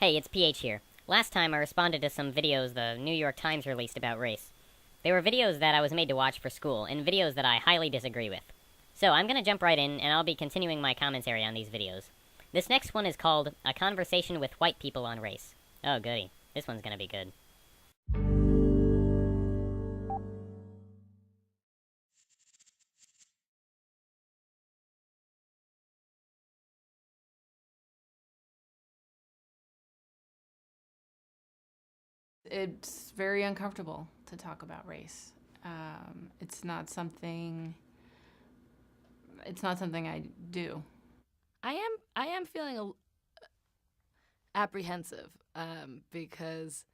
Hey, it's PH here. Last time I responded to some videos the New York Times released about race. They were videos that I was made to watch for school, and videos that I highly disagree with. So I'm gonna jump right in, and I'll be continuing my commentary on these videos. This next one is called A Conversation with White People on Race. Oh goody, this one's gonna be good. It's very uncomfortable to talk about race. It's not something. It's not something I do. I am feeling apprehensive because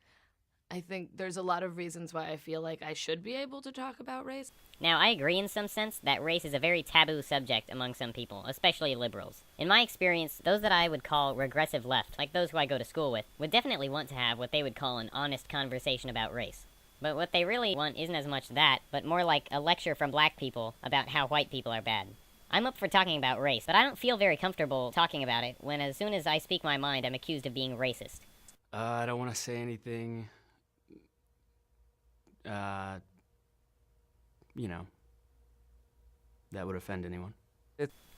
I think there's a lot of reasons why I feel like I should be able to talk about race. Now, I agree in some sense that race is a very taboo subject among some people, especially liberals. In my experience, those that I would call regressive left, like those who I go to school with, would definitely want to have what they would call an honest conversation about race. But what they really want isn't as much that, but more like a lecture from black people about how white people are bad. I'm up for talking about race, but I don't feel very comfortable talking about it when as soon as I speak my mind, I'm accused of being racist. I don't want to say anything, you know, that would offend anyone.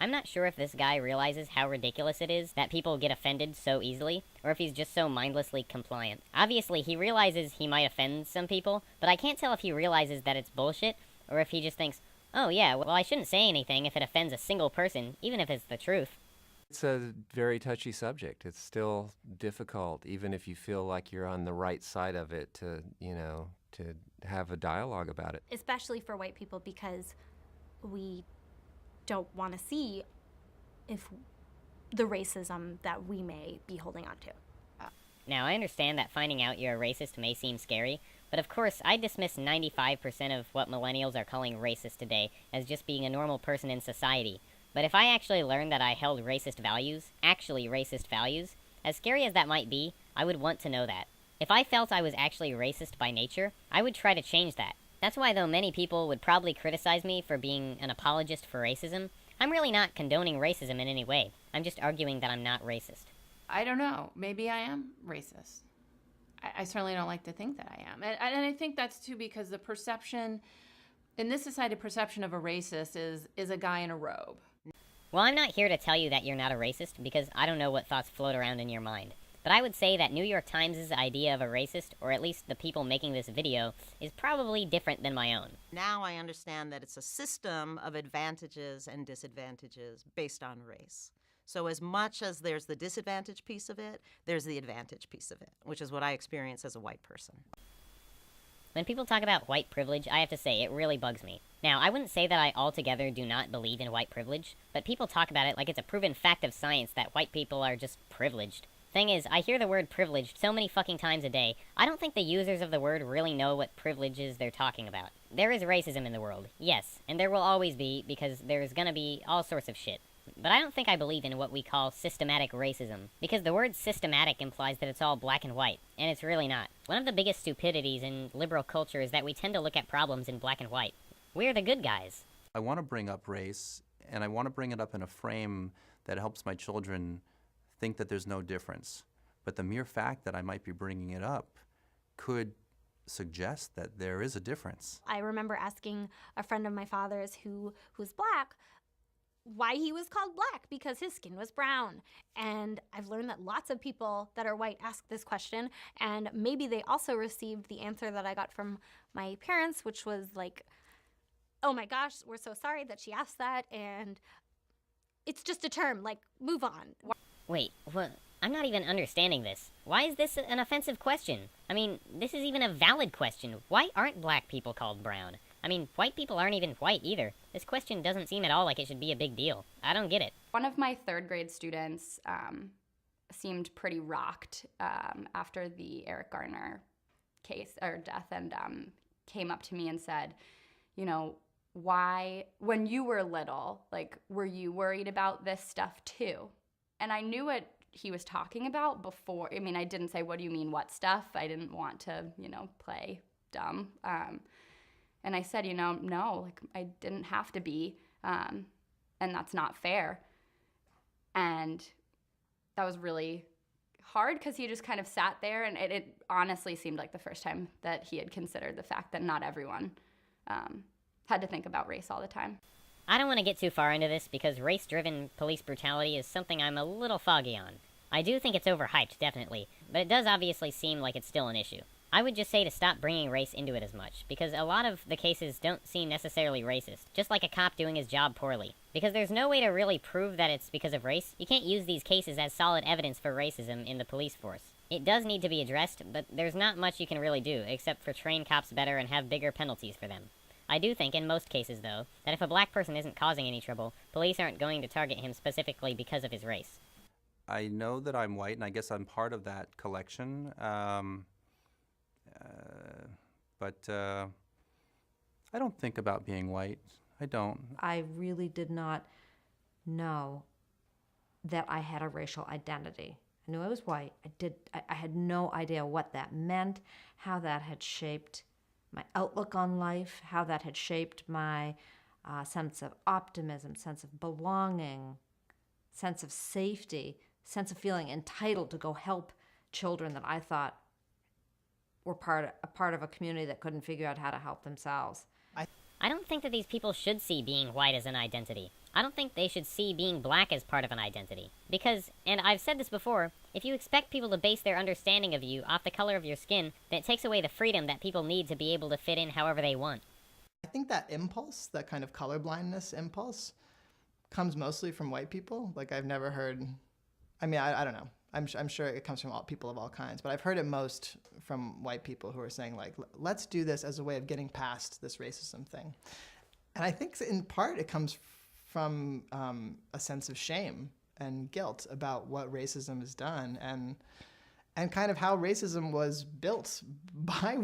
I'm not sure if this guy realizes how ridiculous it is that people get offended so easily, or if he's just so mindlessly compliant. Obviously, he realizes he might offend some people, but I can't tell if he realizes that it's bullshit, or if he just thinks, oh yeah, well I shouldn't say anything if it offends a single person, even if it's the truth. It's a very touchy subject. It's still difficult, even if you feel like you're on the right side of it, to have a dialogue about it. Especially for white people, because we don't want to see if the racism that we may be holding on to. Now, I understand that finding out you're a racist may seem scary, but of course, I dismiss 95% of what millennials are calling racist today as just being a normal person in society. But if I actually learned that I held racist values, actually racist values, as scary as that might be, I would want to know that. If I felt I was actually racist by nature, I would try to change that. That's why, though many people would probably criticize me for being an apologist for racism, I'm really not condoning racism in any way. I'm just arguing that I'm not racist. I don't know. Maybe I am racist. I certainly don't like to think that I am. And I think that's too because the perception, in this society, perception of a racist is a guy in a robe. Well, I'm not here to tell you that you're not a racist, because I don't know what thoughts float around in your mind. But I would say that New York Times' idea of a racist, or at least the people making this video, is probably different than my own. Now I understand that it's a system of advantages and disadvantages based on race. So as much as there's the disadvantage piece of it, there's the advantage piece of it, which is what I experience as a white person. When people talk about white privilege, I have to say, it really bugs me. Now, I wouldn't say that I altogether do not believe in white privilege, but people talk about it like it's a proven fact of science that white people are just privileged. Thing is, I hear the word privileged so many fucking times a day, I don't think the users of the word really know what privileges they're talking about. There is racism in the world, yes, and there will always be, because there's gonna be all sorts of shit. But I don't think I believe in what we call systematic racism, because the word systematic implies that it's all black and white, and it's really not. One of the biggest stupidities in liberal culture is that we tend to look at problems in black and white. We're the good guys. I want to bring up race, and I want to bring it up in a frame that helps my children think that there's no difference. But the mere fact that I might be bringing it up could suggest that there is a difference. I remember asking a friend of my father's who's black why he was called black, because his skin was brown. And I've learned that lots of people that are white ask this question, and maybe they also received the answer that I got from my parents, which was like, oh my gosh, we're so sorry that she asked that, and it's just a term, like, move on. Wait, what? I'm not even understanding this. Why is this an offensive question? I mean, this is even a valid question. Why aren't black people called brown? I mean, white people aren't even white either. This question doesn't seem at all like it should be a big deal. I don't get it. One of my third grade students seemed pretty rocked after the Eric Garner case or death, and came up to me and said, you know, why, when you were little, like, were you worried about this stuff too? And I knew what he was talking about before. I mean, I didn't say, what do you mean, what stuff? I didn't want to, play dumb. And I said, no, like, I didn't have to be, and that's not fair. And that was really hard because he just kind of sat there, and it honestly seemed like the first time that he had considered the fact that not everyone had to think about race all the time. I don't want to get too far into this because race-driven police brutality is something I'm a little foggy on. I do think it's overhyped, definitely, but it does obviously seem like it's still an issue. I would just say to stop bringing race into it as much, because a lot of the cases don't seem necessarily racist, just like a cop doing his job poorly. Because there's no way to really prove that it's because of race. You can't use these cases as solid evidence for racism in the police force. It does need to be addressed, but there's not much you can really do, except for train cops better and have bigger penalties for them. I do think, in most cases though, that if a black person isn't causing any trouble, police aren't going to target him specifically because of his race. I know that I'm white, and I guess I'm part of that collection. But I don't think about being white. I don't. I really did not know that I had a racial identity. I knew I was white. I had no idea what that meant, how that had shaped my outlook on life, how that had shaped my sense of optimism, sense of belonging, sense of safety, sense of feeling entitled to go help children that I thought were a part of a community that couldn't figure out how to help themselves. I don't think that these people should see being white as an identity. I don't think they should see being black as part of an identity. Because, and I've said this before, if you expect people to base their understanding of you off the color of your skin, then it takes away the freedom that people need to be able to fit in however they want. I think that impulse, that kind of colorblindness impulse, comes mostly from white people. Like, I've never heard, I mean, I don't know. I'm sure it comes from all people of all kinds, but I've heard it most from white people who are saying, like, let's do this as a way of getting past this racism thing. And I think in part it comes from a sense of shame and guilt about what racism has done and kind of how racism was built by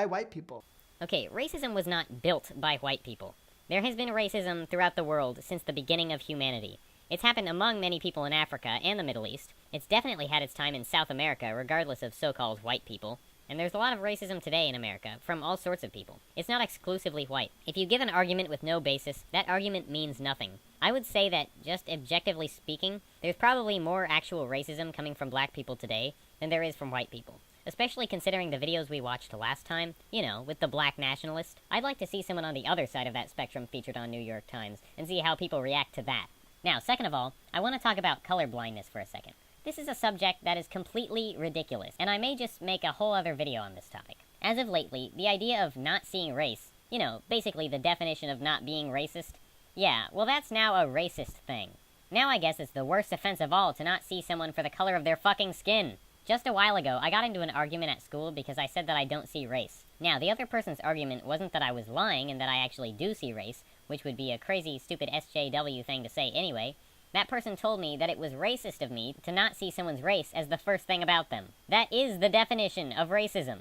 white people. Okay, racism was not built by white people. There has been racism throughout the world since the beginning of humanity. It's happened among many people in Africa and the Middle East. It's definitely had its time in South America, regardless of so-called white people. And there's a lot of racism today in America, from all sorts of people. It's not exclusively white. If you give an argument with no basis, that argument means nothing. I would say that, just objectively speaking, there's probably more actual racism coming from black people today than there is from white people. Especially considering the videos we watched last time, you know, with the black nationalist. I'd like to see someone on the other side of that spectrum featured on New York Times, and see how people react to that. Now, second of all, I want to talk about colorblindness for a second. This is a subject that is completely ridiculous, and I may just make a whole other video on this topic. As of lately, the idea of not seeing race, you know, basically the definition of not being racist, yeah, well that's now a racist thing. Now I guess it's the worst offense of all to not see someone for the color of their fucking skin. Just a while ago, I got into an argument at school because I said that I don't see race. Now, the other person's argument wasn't that I was lying and that I actually do see race, which would be a crazy, stupid SJW thing to say anyway. That person told me that it was racist of me to not see someone's race as the first thing about them. That is the definition of racism.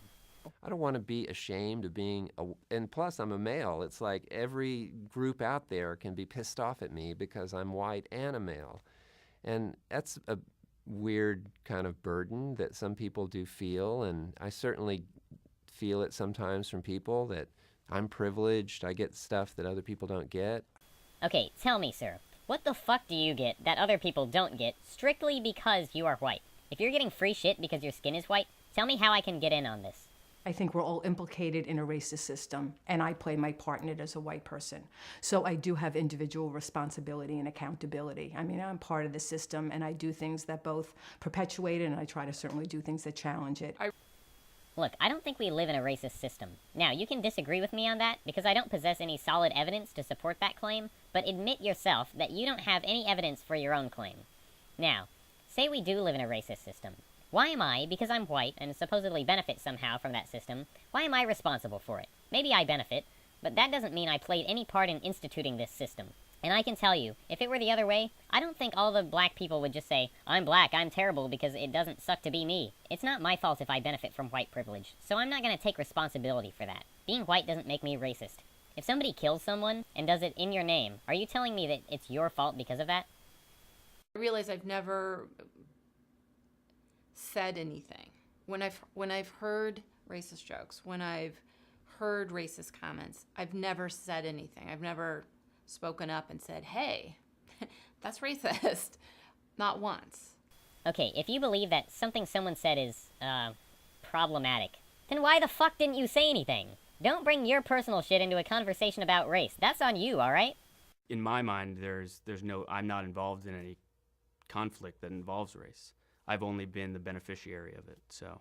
I don't want to be ashamed of being, and plus I'm a male. It's like every group out there can be pissed off at me because I'm white and a male. And that's a weird kind of burden that some people do feel, and I certainly feel it sometimes from people that I'm privileged, I get stuff that other people don't get. Okay, tell me, sir, what the fuck do you get that other people don't get strictly because you are white? If you're getting free shit because your skin is white, tell me how I can get in on this. I think we're all implicated in a racist system, and I play my part in it as a white person. So I do have individual responsibility and accountability. I mean, I'm part of the system, and I do things that both perpetuate it, and I try to certainly do things that challenge it. Look, I don't think we live in a racist system. Now, you can disagree with me on that, because I don't possess any solid evidence to support that claim, but admit yourself that you don't have any evidence for your own claim. Now, say we do live in a racist system. Why am I, because I'm white and supposedly benefit somehow from that system, why am I responsible for it? Maybe I benefit, but that doesn't mean I played any part in instituting this system. And I can tell you, if it were the other way, I don't think all the black people would just say, I'm black, I'm terrible because it doesn't suck to be me. It's not my fault if I benefit from white privilege, so I'm not going to take responsibility for that. Being white doesn't make me racist. If somebody kills someone and does it in your name, are you telling me that it's your fault because of that? I realize I've never said anything. When I've heard racist jokes, when I've heard racist comments, I've never said anything. I've never spoken up and said, hey, that's racist. Not once. Okay, if you believe that something someone said is, problematic, then why the fuck didn't you say anything? Don't bring your personal shit into a conversation about race. That's on you, alright? In my mind, I'm not involved in any conflict that involves race. I've only been the beneficiary of it. So,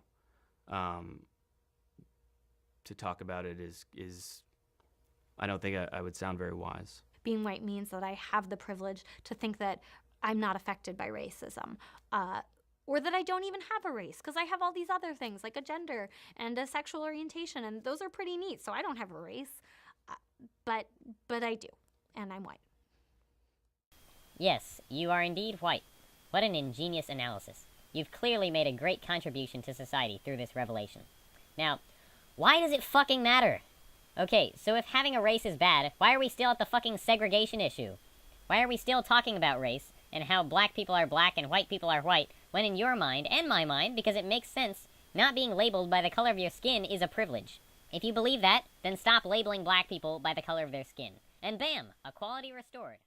to talk about it is I don't think I would sound very wise. Being white means that I have the privilege to think that I'm not affected by racism, or that I don't even have a race, because I have all these other things like a gender and a sexual orientation, and those are pretty neat. So I don't have a race, but I do, and I'm white. Yes, you are indeed white. What an ingenious analysis. You've clearly made a great contribution to society through this revelation. Now, why does it fucking matter? Okay, so if having a race is bad, why are we still at the fucking segregation issue? Why are we still talking about race and how black people are black and white people are white, when in your mind, and my mind, because it makes sense, not being labeled by the color of your skin is a privilege. If you believe that, then stop labeling black people by the color of their skin. And bam, equality restored.